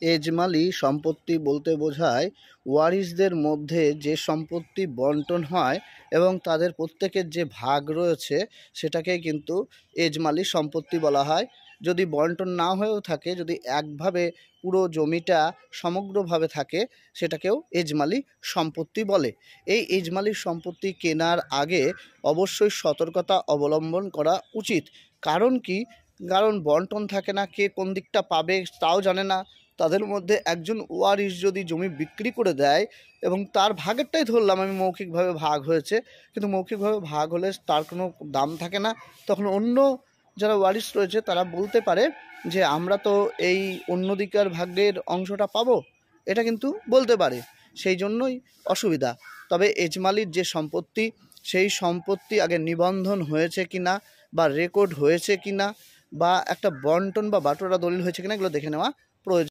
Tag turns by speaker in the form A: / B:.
A: এজমালি সম্পত্তি বলতে বোঝায় ওয়ারিসদের মধ্যে যে সম্পত্তি বন্টন হয় এবং তাদের প্রত্যেকের যে ভাগ রয়েছে সেটাকেই কিন্তু এজমালি সম্পত্তি বলা হয়। যদি বন্টন না হয়েও থাকে, যদি একভাবে পুরো জমিটা সমগ্রভাবে থাকে, সেটাকেও এজমালি সম্পত্তি বলে। এই এজমালি সম্পত্তি কেনার আগে অবশ্যই সতর্কতা অবলম্বন করা উচিত। কারণ কি? কারণ বন্টন থাকে না, কে কোন দিকটা পাবে তাও জানে না। তাদের মধ্যে একজন ওয়ারিশ যদি জমি বিক্রি করে দেয় এবং তার ভাগেরটাই ধরলাম আমি, মৌখিকভাবে ভাগ হয়েছে, কিন্তু মৌখিকভাবে ভাগ হলে তার কোনো দাম থাকে না, তখন অন্য যারা ওয়ারিশ রয়েছে তারা বলতে পারে যে আমরা তো এই অন্য দিকের ভাগের অংশটা পাবো, এটা কিন্তু বলতে পারে। সেই জন্যই অসুবিধা। তবে এজমালির যে সম্পত্তি, সেই সম্পত্তি আগে নিবন্ধন হয়েছে কিনা বা রেকর্ড হয়েছে কিনা বা একটা বন্টন বা বাটোয়ারা দলিল হয়েছে কিনা, এগুলো দেখে নেওয়া প্রয়োজন।